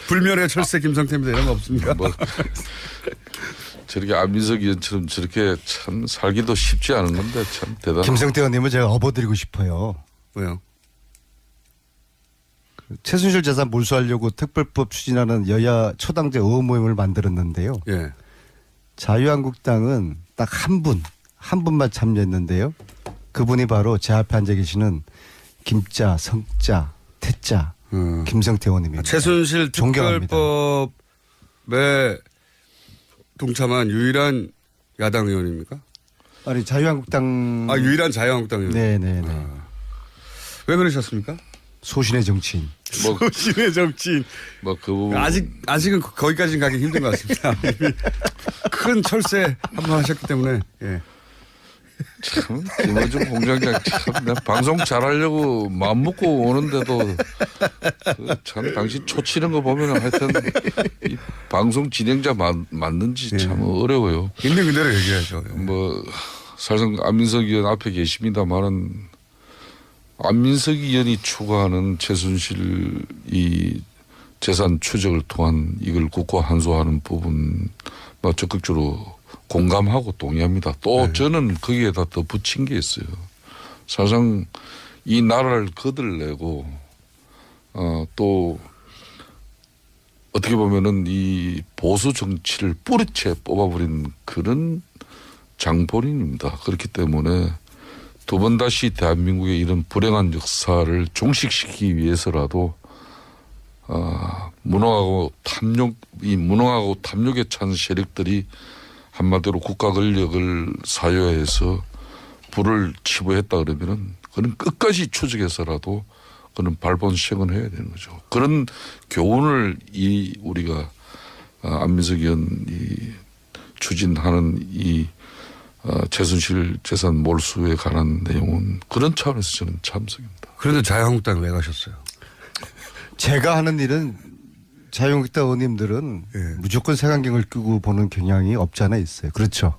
불멸의 철새 김성태입니다. 이런 거 없습니까? 뭐 저렇게 안민석 의원처럼 저렇게 참 살기도 쉽지 않은 건데 참 대단하다. 김성태 의원님은 제가 업어드리고 싶어요. 왜요? 최순실 재산 몰수하려고 특별법 추진하는 여야 초당제 의원 모임을 만들었는데요. 예. 자유한국당은 딱 한 분만 참여했는데요. 그분이 바로 제 앞에 앉아 계시는 김자, 성자, 태자 김성태 의원님입니다. 최순실 존경합니다. 특별법에 동참한 유일한 야당 의원입니까? 아니 자유한국당 유일한 자유한국당 의원. 네네네. 왜 그러셨습니까? 소신의 정치인. 뭐, 소신의 정치인. 뭐 그 부분 아직은 거기까지는 가기 힘든 것 같습니다. 큰 철새 한 번 하셨기 때문에. 예. 참 김어준 공장장 참 내가 방송 잘하려고 마음 먹고 오는데도 참 당신 초치는 거 보면 하여튼 이 방송 진행자 맞는지 참 어려워요. 있는 그대로 얘기하죠. 뭐 사실상 안민석 의원 앞에 계십니다만은 안민석 의원이 추구하는 최순실 이 재산 추적을 통한 이걸 국고 환수하는 부분 뭐 적극적으로 공감하고 동의합니다. 또 저는 거기에다 더 붙인 게 있어요. 사실상 이 나라를 거들내고 또 어떻게 보면은 이 보수 정치를 뿌리채 뽑아버린 그런 장본인입니다. 그렇기 때문에 두 번 다시 대한민국의 이런 불행한 역사를 종식시키기 위해서라도 무능하고 탐욕에 찬 세력들이 한마디로 국가 권력을 사유해서 불을 치부했다 그러면은 그는 끝까지 추적해서라도 그는 발본 시행을 해야 되는 거죠. 그런 교훈을 우리가 안민석 의원이 추진하는 이 최순실 재산 몰수에 관한 내용은 그런 차원에서 저는 참석입니다. 그런데 자유한국당 왜 가셨어요? 제가 하는 일은 자유한국당 의원님들은 무조건 색안경을 끼고 보는 경향이 없지 않아 있어요. 그렇죠.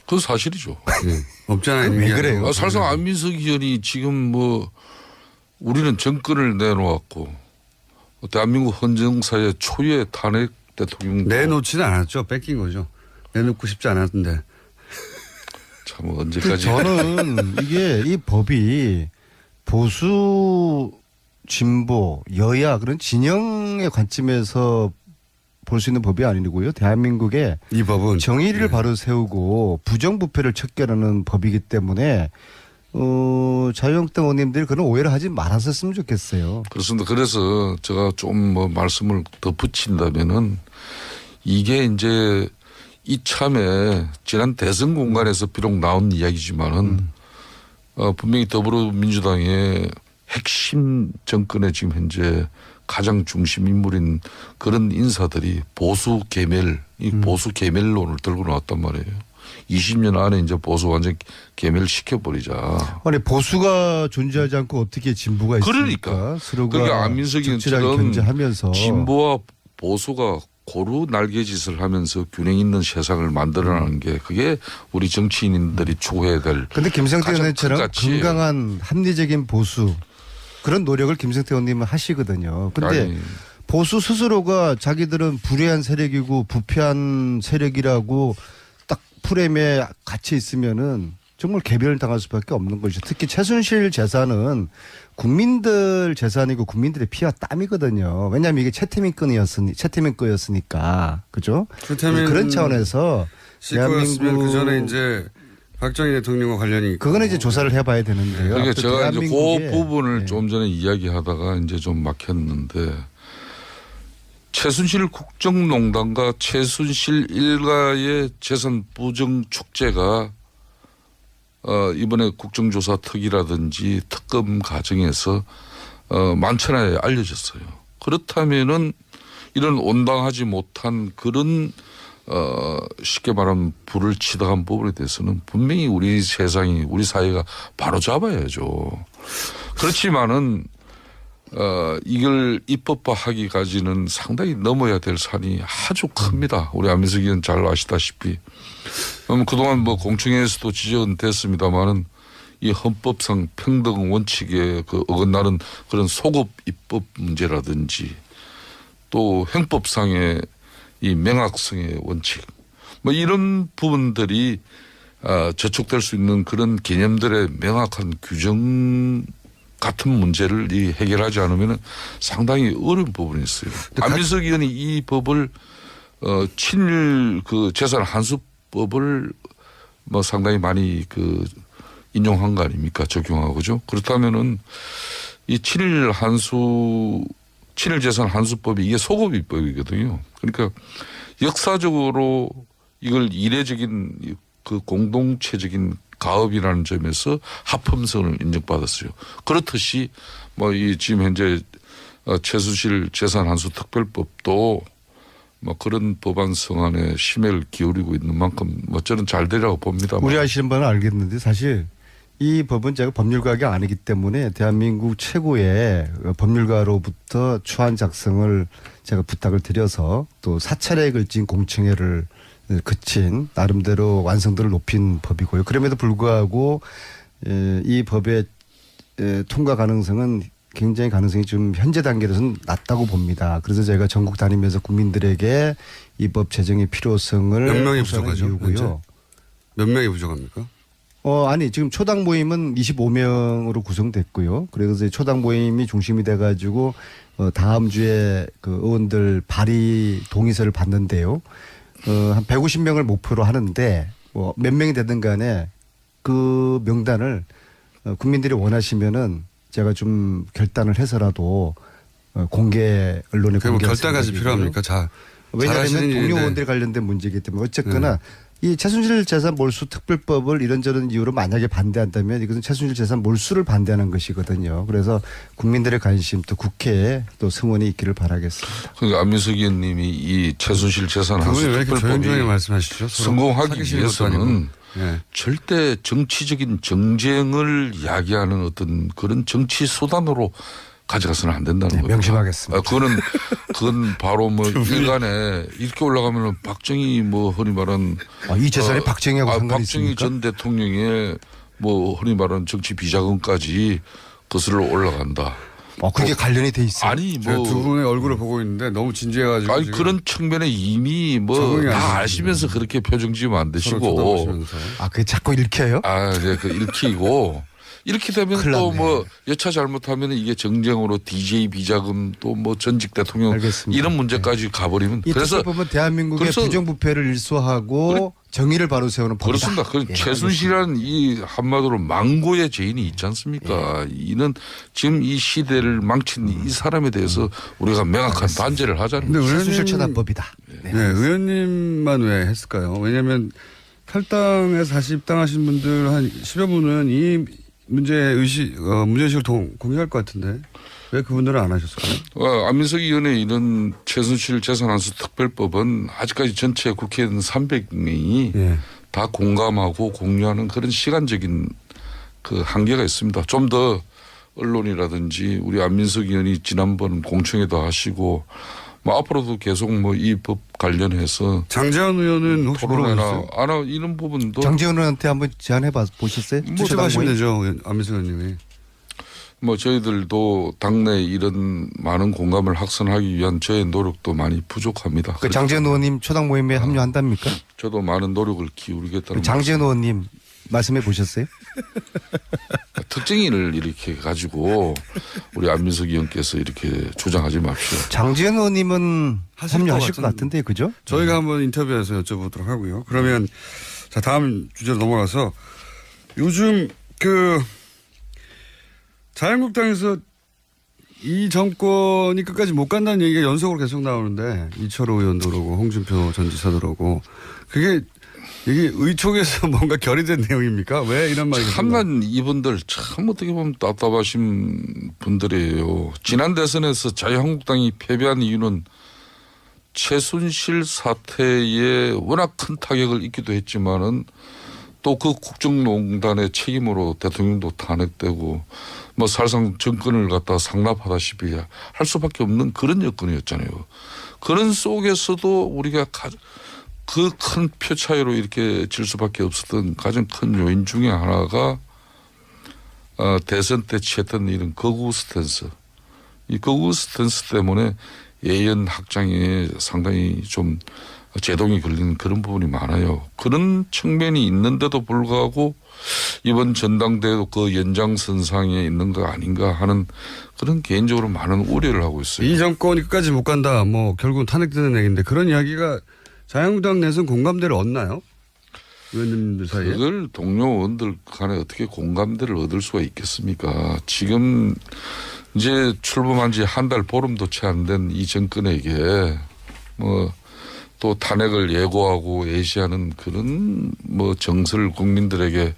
그건 사실이죠. 없잖아요. 왜 그래요? 사실상 안민석 의원이 지금 뭐 우리는 정권을 내놓았고 대한민국 헌정사의 초유의 탄핵 대통령 내놓지는 않았죠. 뺏긴 거죠. 내놓고 싶지 않았는데. 참 언제까지 저는 이게 이 법이 보수 진보 여야 그런 진영의 관점에서 볼 수 있는 법이 아니고요. 대한민국의 이 법은 정의를 바로 세우고 부정부패를 척결하는 법이기 때문에 자유한국당 의원님들이 그런 오해를 하지 말았었으면 좋겠어요. 그렇습니다. 그래서 제가 좀 뭐 말씀을 더 붙인다면은 이게 이제 이참에 지난 대선 공간에서 비록 나온 이야기지만은 분명히 더불어민주당의 핵심 정권의 지금 현재 가장 중심 인물인 그런 인사들이 보수 계멸, 이 보수 계멸론을 들고 나왔단 말이에요. 20년 안에 이제 보수 완전 계멸시켜버리자. 아니 보수가 존재하지 않고 어떻게 진보가 있습니까? 그러니까. 서로가 그러니까 안민석 적절하게 의원처럼 견제하면서 진보와 보수가 고루 날개짓을 하면서 균형 있는 세상을 만들어내는 게 그게 우리 정치인들이 추구해야 될. 근데 김성태 가장 의원처럼 큰 가치예요. 건강한 합리적인 보수 그런 노력을 김성태 의원님은 하시거든요. 근데 아니, 보수 스스로가 자기들은 불의한 세력이고 부패한 세력이라고 딱 프레임에 갇혀 있으면은 정말 개별을 당할 수밖에 없는 것이죠. 특히 최순실 재산은 국민들 재산이고 국민들의 피와 땀이거든요. 왜냐하면 이게 채태민 거였으니까. 그죠? 그런 차원에서 시거였으면 그 전에 이제 박정희 대통령과 관련이 있고. 그거는 이제 조사를 해봐야 되는데요. 그러니까 제가 이제 그 대한민국의 부분을 좀 전에 이야기하다가 이제 좀 막혔는데 최순실 국정농단과 최순실 일가의 재산 부정 축제가 이번에 국정조사 특위라든지 특검 과정에서 만천하에 알려졌어요. 그렇다면은 이런 온당하지 못한 그런 쉽게 말하면 불을 치닫은 부분에 대해서는 분명히 우리 세상이 우리 사회가 바로 잡아야죠. 그렇지만은 이걸 입법화하기까지는 상당히 넘어야 될 산이 아주 큽니다. 우리 안민석 의원 잘 아시다시피. 그동안 뭐 공청회에서도 지적은 됐습니다만은 이 헌법상 평등 원칙에 그 어긋나는 그런 소급 입법 문제라든지 또 행법상의 이 명확성의 원칙 뭐 이런 부분들이 저촉될 수 있는 그런 개념들의 명확한 규정 같은 문제를 해결하지 않으면 상당히 어려운 부분이 있어요. 안민석 의원이 이 법을 친일 그 재산 환수법을 뭐 상당히 많이 그 인용한 거 아닙니까? 적용하고죠. 그렇다면은 이 친일 재산 환수법이 이게 소급입법이거든요. 그러니까 역사적으로 이걸 이례적인 그 공동체적인 가업이라는 점에서 합헌성을 인정받았어요. 그렇듯이 뭐 이 지금 현재 최순실 재산 환수 특별법도 뭐 그런 법안 성안에 심혈을 기울이고 있는 만큼 뭐 저는 잘 되라고 봅니다. 우리 아시는 분은 알겠는데 사실 이 법은 제가 법률가가 아니기 때문에 대한민국 최고의 법률가로부터 초안 작성을 제가 부탁을 드려서 또 사찰에 걸친 공청회를 그친 나름대로 완성도를 높인 법이고요. 그럼에도 불구하고 이 법의 통과 가능성은 굉장히 가능성이 좀 현재 단계에서는 낮다고 봅니다. 그래서 제가 전국 다니면서 국민들에게 이 법 제정의 필요성을 몇 명이 부족하죠? 이유고요. 몇 명이 부족합니까? 아니 지금 초당 모임은 25명으로 구성됐고요. 그래서 초당 모임이 중심이 돼가지고 다음 주에 그 의원들 발의 동의서를 받는데요. 한 150명을 목표로 하는데 뭐 몇 명이 되든 간에 그 명단을 국민들이 원하시면은 제가 좀 결단을 해서라도 공개 언론에 그게 뭐 결단까지 필요합니까? 왜냐하면 동료 의원들이 관련된 문제이기 때문에 어쨌거나 이 최순실 재산 몰수 특별법을 이런저런 이유로 만약에 반대한다면 이것은 최순실 재산 몰수를 반대하는 것이거든요. 그래서 국민들의 관심 또 국회에 또 승원이 있기를 바라겠습니다. 그러니까 안민석 의원님이 이 최순실 재산 환수 왜 이렇게 조용조용히 특별법이 말씀하시죠? 성공하기 위해서는 네. 절대 정치적인 정쟁을 야기하는 어떤 그런 정치 수단으로 가져가서는 안 된다는 거예요. 명심하겠습니다. 그건 바로 뭐 일간에 이렇게 올라가면은 박정희 뭐 흔히 말한 이 재산이 박정희하고 상관이 박정희 있습니까? 전 대통령의 뭐 흔히 말하는 정치 비자금까지 거슬러 올라간다. 그게 관련이 돼 있어요. 아니 제가 뭐 두 분의 얼굴을 보고 있는데 너무 진지해가지고 아니 지금 그런 측면에 이미 뭐 적응이 안 다 되시네요. 아시면서 그렇게 표정 지으면 안 서로 되시고 쳐다보시면서. 그게 자꾸 읽혀요? 네, 그 읽히고 이렇게 되면 큰일 또 났네. 뭐 여차 잘못하면 이게 정쟁으로 DJ 비자금 또 뭐 전직 대통령 알겠습니다. 이런 문제까지 가버리면 이 그래서 특별법은 대한민국의 그래서 부정부패를 일소하고 정의를 바로 세우는 법이다. 그렇습니다. 그 예, 최순실이라는 이 한마디로 망고의 죄인이 있지 않습니까? 이는 지금 이 시대를 망친 이 사람에 대해서 우리가 명확한 단죄를 하자는 근데 거죠. 최순실 처단법이다. 네, 의원님만 왜 했을까요? 왜냐하면 탈당해서 다시 입당하신 분들 한 10여 분은 이 문제의식을 공유할 것 같은데 왜 그분들은 안 하셨을까요? 안민석 의원의 이런 최순실 재산환수 특별법은 아직까지 전체 국회의원 300명이 예. 다 공감하고 공유하는 그런 시간적인 그 한계가 있습니다. 좀 더 언론이라든지 우리 안민석 의원이 지난번 공청회도 하시고 뭐 앞으로도 계속 뭐 이 법 관련해서 장재원 의원은 혹시 물어보셨어요? 이런 부분도 장재원 의원한테 한번 제안해 보셨어요? 직접 하시면 되죠. 안민석 의원님이. 뭐 저희들도 당내 이런 많은 공감을 확산하기 위한 저의 노력도 많이 부족합니다. 장재원 의원님 초당 모임에 합류한답니까? 저도 많은 노력을 기울이겠다는 장재원 의원님 말씀해 보셨어요? 특징을 이렇게 가지고 우리 안민석 의원께서 이렇게 주장하지 마십시오. 장재원 의원님은 하실 합류하실 것 것 같은데 그죠? 저희가 한번 인터뷰에서 여쭤보도록 하고요. 그러면 자 다음 주제로 넘어가서 요즘 그 자유한국당에서 이 정권이 끝까지 못 간다는 얘기가 연속으로 계속 나오는데 이철호 의원도 그러고 홍준표 전 지사도 그러고 그게 이게 의촉에서 뭔가 결의된 내용입니까? 왜 이런 말이 참난 이분들 참 어떻게 보면 답답하신 분들이에요. 지난 대선에서 자유한국당이 패배한 이유는 최순실 사태에 워낙 큰 타격을 입기도 했지만은 또 그 국정농단의 책임으로 대통령도 탄핵되고 뭐 사실상 정권을 갖다 상납하다시피 할 수밖에 없는 그런 여건이었잖아요. 그런 속에서도 우리가 그 큰 표 차이로 이렇게 질 수밖에 없었던 가장 큰 요인 중에 하나가 대선 때 취했던 이런 거구 스탠스. 이 거구 스탠스 때문에 예연 확장에 상당히 좀 제동이 걸리는 그런 부분이 많아요. 그런 측면이 있는데도 불구하고 이번 전당대회도 그 연장선상에 있는 거 아닌가 하는 그런 개인적으로 많은 우려를 하고 있어요. 이 정권이 끝까지 못 간다. 뭐 결국은 탄핵되는 얘기인데 그런 이야기가 자유한국당 내에서는 공감대를 얻나요? 의원님들 사이에? 그걸 동료 의원들 간에 어떻게 공감대를 얻을 수가 있겠습니까? 지금 이제 출범한 지 한 달 보름도 채 안 된 이 정권에게 뭐 또 탄핵을 예고하고 예시하는 그런 뭐 정서를 국민들에게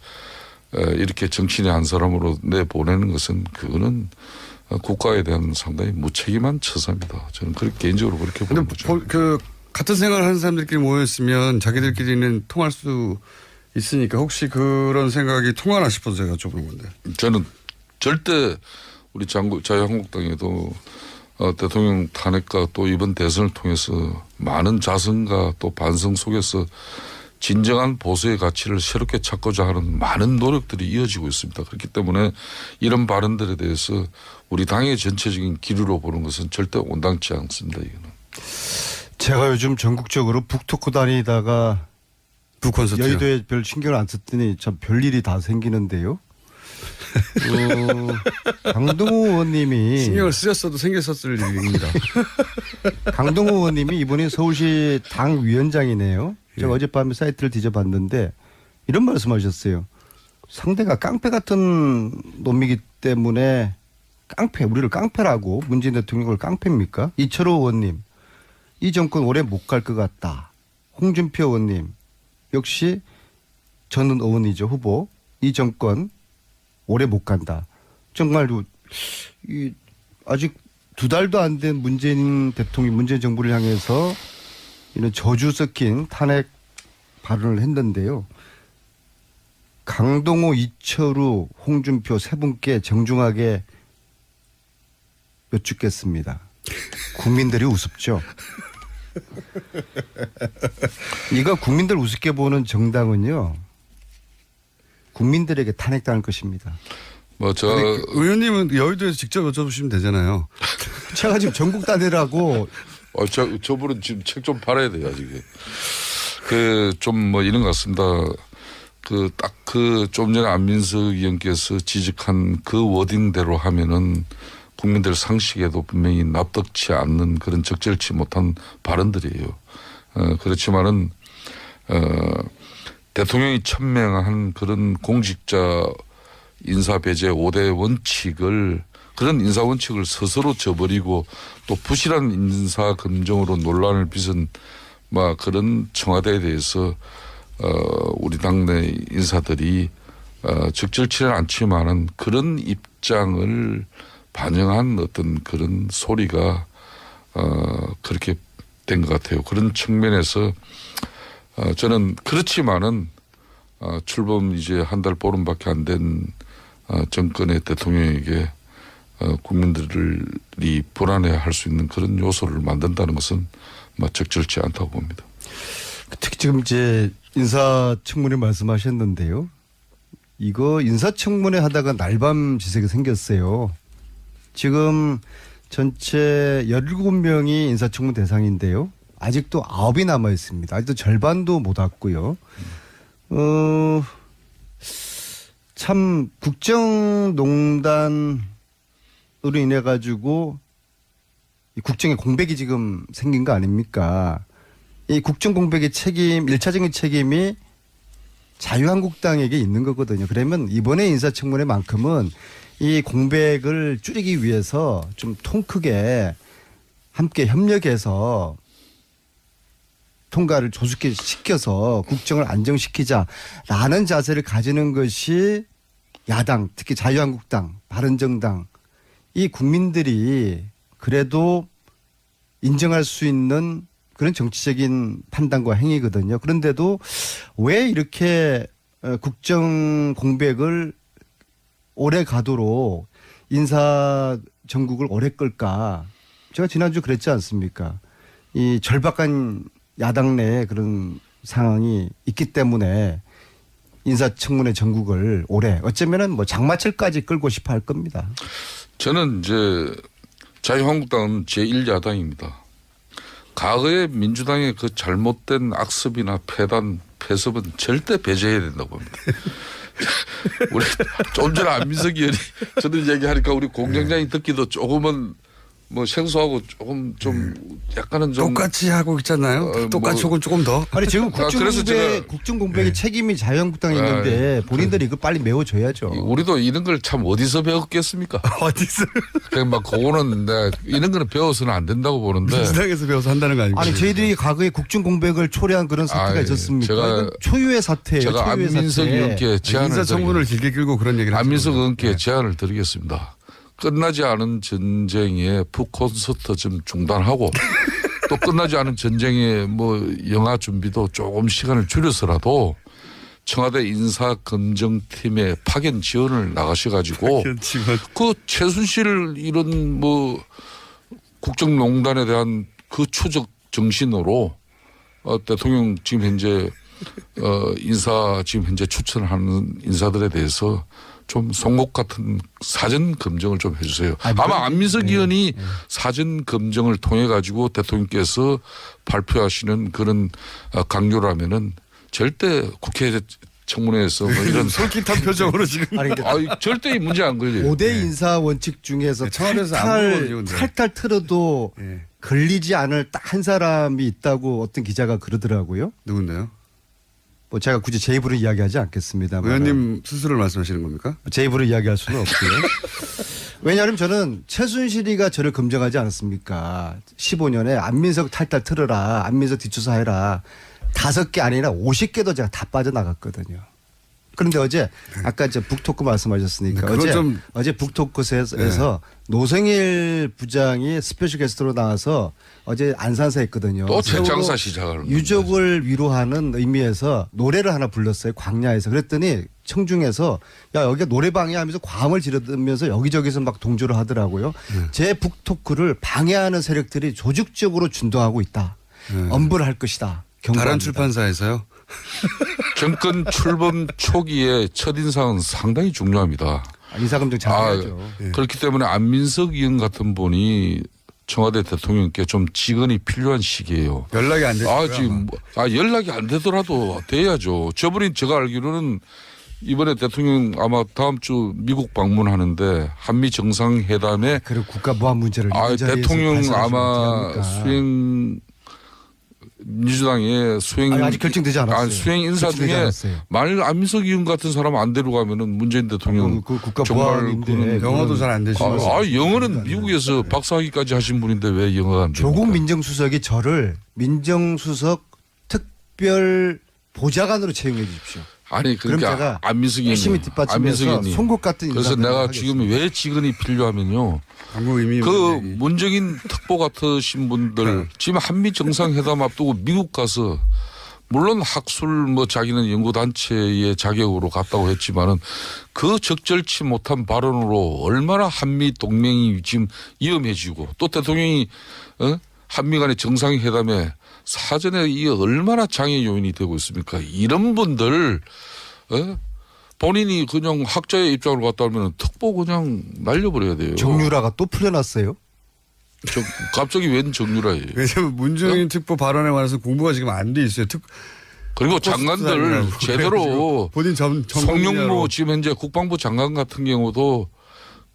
이렇게 정치인의 한 사람으로 내보내는 것은 그거는 국가에 대한 상당히 무책임한 처사입니다. 저는 그렇게 개인적으로 그렇게 보는 거죠. 그 같은 생각을 하는 사람들끼리 모였으면 자기들끼리는 통할 수 있으니까 혹시 그런 생각이 통하나 싶어서 제가 여쭤보는 건데. 저는 절대 우리 자유한국당에도 대통령 탄핵과 또 이번 대선을 통해서 많은 자성과 또 반성 속에서 진정한 보수의 가치를 새롭게 찾고자 하는 많은 노력들이 이어지고 있습니다. 그렇기 때문에 이런 발언들에 대해서 우리 당의 전체적인 기류로 보는 것은 절대 온당치 않습니다. 이거는. 제가 요즘 전국적으로 북토크 다니다가 북콘서트. 여의도에 별 신경을 안 썼더니 참 별일이 다 생기는데요. 강동우 의원님이 신경을 쓰셨어도 생겼었을 일입니다. 강동우 의원님이 이번에 서울시 당 위원장이네요. 제가 예. 어젯밤에 사이트를 뒤져봤는데 이런 말씀하셨어요. 상대가 깡패 같은 놈이기 때문에 우리를 깡패라고 문재인 대통령을 깡패입니까? 이철호 의원님 이 정권 오래 못 갈 것 같다. 홍준표 의원님 역시 저는 의원이죠 후보 이 정권 오래 못 간다. 정말 아직 2달도 안 된 문재인 정부를 향해서 이런 저주 섞인 탄핵 발언을 했는데요. 강동호, 이철우, 홍준표 세 분께 정중하게 여쭙겠습니다. 국민들이 우습죠. 이거 국민들 우습게 보는 정당은요. 국민들에게 탄핵당할 것입니다. 의원님은 여의도에서 직접 여쭤보시면 되잖아요. 제가 지금 전국 단위라고. 저분은 지금 책 좀 팔아야 돼요, 아직. 좀 뭐 이런 것 같습니다. 좀 전에 안민석 의원께서 지적한 그 워딩대로 하면은 국민들 상식에도 분명히 납득치 않는 그런 적절치 못한 발언들이에요. 그렇지만은, 대통령이 천명한 그런 공직자 인사 배제 5대 원칙을 그런 인사 원칙을 스스로 저버리고 또 부실한 인사 검증으로 논란을 빚은 그런 청와대에 대해서 우리 당내 인사들이 적절치는 않지만은 그런 입장을 반영한 어떤 그런 소리가 그렇게 된 것 같아요. 그런 측면에서 저는 그렇지만은 출범 이제 한 달 보름밖에 안 된 정권의 대통령에게 국민들이 불안해할 수 있는 그런 요소를 만든다는 것은 적절치 않다고 봅니다. 특히 지금 이제 인사청문회 말씀하셨는데요. 이거 인사청문회 하다가 날밤 지색이 생겼어요. 지금 전체 17명이 인사청문 대상인데요. 아직도 9이 남아 있습니다. 아직도 절반도 못 왔고요. 참 국정농단으로 인해 가지고 국정의 공백이 지금 생긴 거 아닙니까? 이 국정 공백의 책임, 1차적인 책임이 자유한국당에게 있는 거거든요. 그러면 이번에 인사청문회만큼은 이 공백을 줄이기 위해서 좀 통 크게 함께 협력해서 통과를 조속히 시켜서 국정을 안정시키자라는 자세를 가지는 것이 야당, 특히 자유한국당, 바른정당 이 국민들이 그래도 인정할 수 있는 그런 정치적인 판단과 행위거든요. 그런데도 왜 이렇게 국정 공백을 오래 가도록 인사 정국을 오래 끌까? 제가 지난주 그랬지 않습니까? 이 절박한 야당 내에 그런 상황이 있기 때문에 인사청문회 전국을 올해 어쩌면은 뭐 장마철까지 끌고 싶어 할 겁니다. 저는 이제 자유한국당은 제1야당입니다. 과거의 민주당의 그 잘못된 악습이나 폐습은 절대 배제해야 된다고 봅니다. 우리 좀 전에 안민석 의원이 저들 얘기하니까 우리 공장장이 듣기도 조금은 뭐 생소하고 조금 좀 약간은 좀 똑같이 하고 있잖아요. 똑같이 혹은 조금 더. 아니 지금 그래서 제가 국정공백의 책임이 자유한국당에 있는데 본인들이 이거 빨리 메워줘야죠. 우리도 이런 걸 참 어디서 배웠겠습니까? 어디서? 그냥 막 그거는 이런 거는 배워서는 안 된다고 보는데. 민주당에서 배워서 한다는 거 아니고. 아니 저희들이 과거에 국정공백을 초래한 그런 사태가 있었습니까? 이건 초유의 사태예요. 제가 초유의 안민석 사태. 의원께 제안을 인사청문을 길게 끌고 그런 얘기를 안민석 하시거든요. 의원께 제안을 드리겠습니다. 끝나지 않은 전쟁에 푸콘서트 좀 중단하고 또 끝나지 않은 전쟁에 뭐 영화 준비도 조금 시간을 줄여서라도 청와대 인사검증팀에 파견 지원을 나가셔가지고 그 최순실 이런 뭐 국정농단에 대한 그 추적 정신으로 대통령 지금 현재 지금 현재 추천하는 인사들에 대해서 좀 송곳 같은 사전 검증을 좀 해주세요. 아마 안민석 의원이 사전 검증을 통해 가지고 대통령께서 발표하시는 그런 강요라면은 절대 국회 청문회에서 뭐 이런 솔깃한 표정으로 지금. 아니, 절대 문제 안 걸려요. 5대 인사 원칙 중에서 청와대에서 안 물어보죠, 근데. 탈탈 틀어도 예. 걸리지 않을 딱 한 사람이 있다고 어떤 기자가 그러더라고요. 누군데요? 뭐 제가 굳이 제 입으로 이야기하지 않겠습니다. 의원님 스스로를 말씀하시는 겁니까? 제 입으로 이야기할 수는 없고요. 왜냐하면 저는 최순실이가 저를 검증하지 않았습니까? 15년에 안민석 탈탈 틀어라. 안민석 뒷조사해라. 5개 아니라 50개도 제가 다 빠져나갔거든요. 그런데 어제 아까 이제 북토크 말씀하셨으니까 네, 그건 어제 북토크에서 노성일 부장이 스페셜 게스트로 나와서 어제 안산사 했거든요. 또 세월호 책장사 시작을 유족을 위로하는 의미에서 노래를 하나 불렀어요. 광야에서. 그랬더니 청중에서 야 여기가 노래방이야 하면서 과음을 지르면서 여기저기서 막 동조를 하더라고요. 제 북토크를 방해하는 세력들이 조직적으로 준동하고 있다. 엄벌을 할 것이다. 경고합니다. 다른 출판사에서요? 정권 출범 초기에 첫인상은 상당히 중요합니다. 인사검증 잘해야죠. 그렇기 때문에 안민석 의원 같은 분이 청와대 대통령께 좀 직언이 필요한 시기예요. 연락이 안 되고요. 지금 연락이 안 되더라도 돼야죠. 저분이 제가 알기로는 이번에 대통령 아마 다음 주 미국 방문하는데 한미 정상회담에 그리고 국가 보안 문제를 대통령 아마 민주당의 수행 아직 결정되지 않았어요. 수행 인사 중에 만일 안민석 의원 같은 사람 안 데려가면은 문재인 대통령 그 국가 정말 보안인데 영어도 잘 안 되시고. 영어는 미국에서 박사학위까지 하신 분인데 왜 영어가 안 됩니까? 조국 민정수석이 저를 민정수석 특별 보좌관으로 채용해 주십시오. 아니 그럼 그러니까 제가 안민석 열심히 의원님, 뒷받침해서 송곳 같은 그래서 인사들을 내가 하겠습니다. 지금 왜 직언이 필요하면요. 그 문정인 특보 같으신 분들 지금 한미 정상회담 앞두고 미국 가서 물론 학술 뭐 자기는 연구단체의 자격으로 갔다고 했지만은 그 적절치 못한 발언으로 얼마나 한미 동맹이 지금 위험해지고 또 대통령이 한미 간의 정상회담에 사전에 이게 얼마나 장애 요인이 되고 있습니까? 이런 분들 본인이 그냥 학자의 입장으로 갔다 오면 특보 그냥 날려버려야 돼요. 정유라가 또 풀려났어요? 갑자기 웬 정유라예요? 왜냐하면 문재인 특보 발언에 관해서 공부가 지금 안 돼 있어요. 그리고 장관들 제대로 본인 송영무 지금 현재 국방부 장관 같은 경우도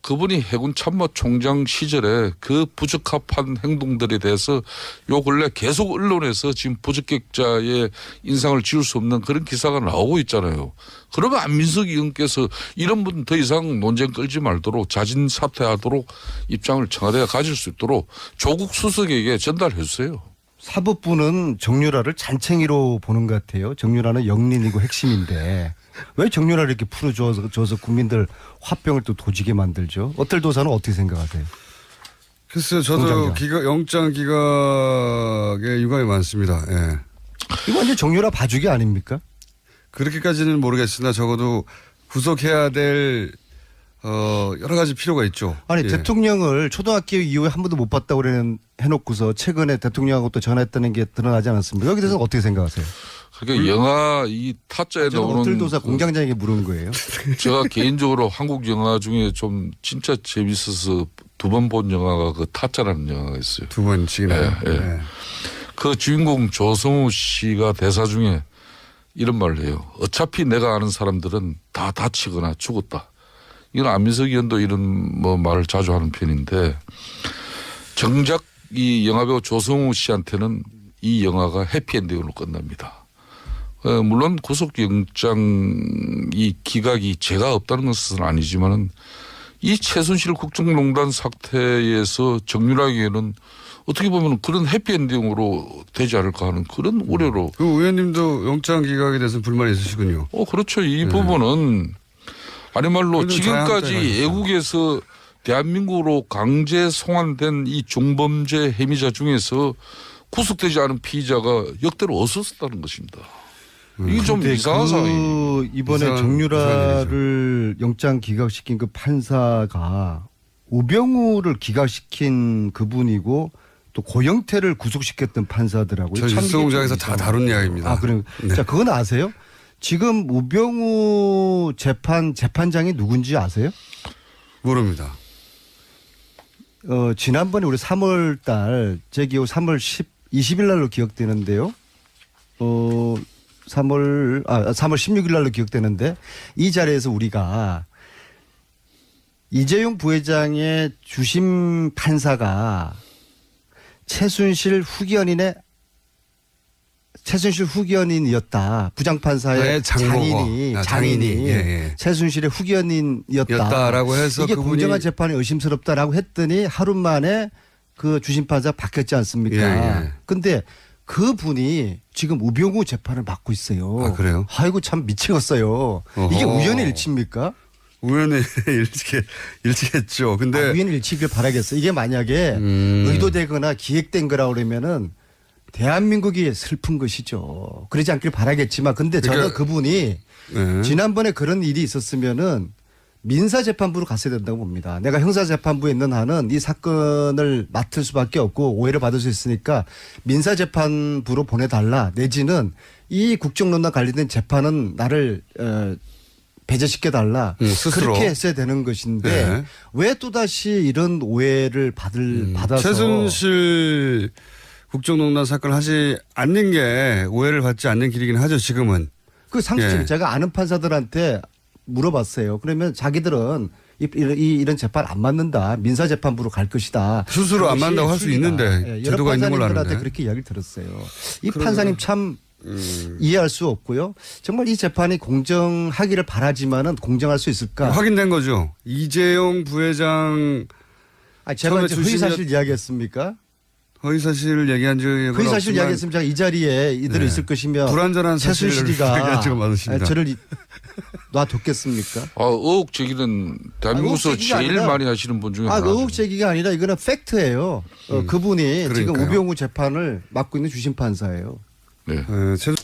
그분이 해군 참모총장 시절에 그 부적합한 행동들에 대해서 요 근래 계속 언론에서 지금 부적격자의 인상을 지울 수 없는 그런 기사가 나오고 있잖아요. 그러면 안민석 의원께서 이런 분 더 이상 논쟁 끌지 말도록 자진 사퇴하도록 입장을 청와대가 가질 수 있도록 조국 수석에게 전달해 주세요. 사법부는 정유라를 잔챙이로 보는 것 같아요. 정유라는 영린이고 핵심인데 왜 정유라를 이렇게 풀어줘서 국민들 화병을 또 도지게 만들죠? 어떨 도사는 어떻게 생각하세요? 글쎄요. 저도 영장 기각에 유감이 많습니다. 예. 이거 완전 정유라 봐주기 아닙니까? 그렇게까지는 모르겠으나 적어도 구속해야 될 여러 가지 필요가 있죠. 아니 예. 대통령을 초등학교 이후에 한 번도 못 봤다고 해놓고서 최근에 대통령하고 또 전화했다는 게 드러나지 않았습니까? 여기 대해서는 어떻게 생각하세요? 그러니까 영화 이 타짜에 나오는 어뜰도사 공장장에게 물은 거예요. 제가 개인적으로 한국 영화 중에 좀 진짜 재밌어서 두 번 본 영화가 그 타짜라는 영화가 있어요. 두 번씩이나. 예, 예. 그 주인공 조성우 씨가 대사 중에 이런 말을 해요. 어차피 내가 아는 사람들은 다 다치거나 죽었다. 이건 안민석 의원도 이런 뭐 말을 자주 하는 편인데 정작 이 영화배우 조성우 씨한테는 이 영화가 해피엔딩으로 끝납니다. 물론 구속영장 이 기각이 죄가 없다는 것은 아니지만은 이 최순실 국정농단 사태에서 정유라에게는 어떻게 보면 그런 해피엔딩으로 되지 않을까 하는 그런 우려로. 그 의원님도 영장 기각에 대해서 불만이 있으시군요. 그렇죠. 이 부분은 아니 말로 그래도 지금까지 자양자양하니까. 애국에서 대한민국으로 강제 송환된 이 중범죄 혐의자 중에서 구속되지 않은 피의자가 역대로 없었다는 것입니다. 이게 좀 근데 이상한 상황이에요. 이번에 이상한 정유라를 영장 기각시킨 그 판사가 우병우를 기각시킨 그분이고 또 고영태를 구속시켰던 판사더라고요. 저 참 이게 뉴스공장에서 좀 다 다룬 이야기입니다. 아, 그래요? 네. 자, 그건 아세요? 지금 우병우 재판장이 누군지 아세요? 모릅니다. 지난번에 우리 3월 달, 제 기억 3월 20일 날로 기억되는데요. 3월 16일 날로 기억되는데 이 자리에서 우리가 이재용 부회장의 주심 판사가 최순실 후견인이었다. 부장판사의 네, 장인이 장인이. 예. 최순실의 후견인이었다. 였다라고 해서 이게 그분이 공정한 재판이 의심스럽다라고 했더니 하루 만에 그 주심판사 바뀌었지 않습니까? 예. 근데 그 분이 지금 우병우 재판을 맡고 있어요. 아, 그래요? 아이고 참 미치겠어요. 이게 어허. 우연의 일치입니까? 우연히 일치겠죠. 근데 우연의 일치길 바라겠어요. 이게 만약에 의도되거나 기획된 거라 그러면은 대한민국이 슬픈 것이죠. 그러지 않길 바라겠지만 근데 저는 그러니까- 그분이 네. 지난번에 그런 일이 있었으면은 민사재판부로 갔어야 된다고 봅니다. 내가 형사재판부에 있는 한은 이 사건을 맡을 수밖에 없고 오해를 받을 수 있으니까 민사재판부로 보내달라 내지는 이 국정농단 관련된 재판은 나를 배제시켜달라. 스스로. 그렇게 했어야 되는 것인데 네. 왜 또다시 이런 오해를 받아서 최순실 국정농단 사건을 하지 않는 게 오해를 받지 않는 길이긴 하죠. 지금은. 그 상식적으로 예. 제가 아는 판사들한테 물어봤어요. 그러면 자기들은 이런 재판 안 맞는다. 민사재판부로 갈 것이다. 스스로 안 그것이 맞는다고 할 수 순리다. 있는데 예, 제도가 있는 걸로 판사님들한테 아는데. 그렇게 이야기를 들었어요. 이 판사님 참 이해할 수 없고요. 정말 이 재판이 공정하기를 바라지만은 공정할 수 있을까? 확인된 거죠. 이재용 부회장 제가 이제 처음에 허위사실 이야기했습니까? 허위사실을 얘기한 적이 허위사실 이야기했으면 제가 이 자리에 이대로 네. 있을 것이며 불완전한 사실을 최순실이가 얘기한 적은 많으십니다. 저를 놔뒀겠습니까? 의혹 제기는 대한민국에서 의혹 제기가 제일 아니라- 많이 하시는 분 중에 하나죠. 의혹 제기가 아니라 이거는 팩트예요. 그분이 지금 그러니까요. 우병우 재판을 맡고 있는 주심 판사예요. 네. 최순실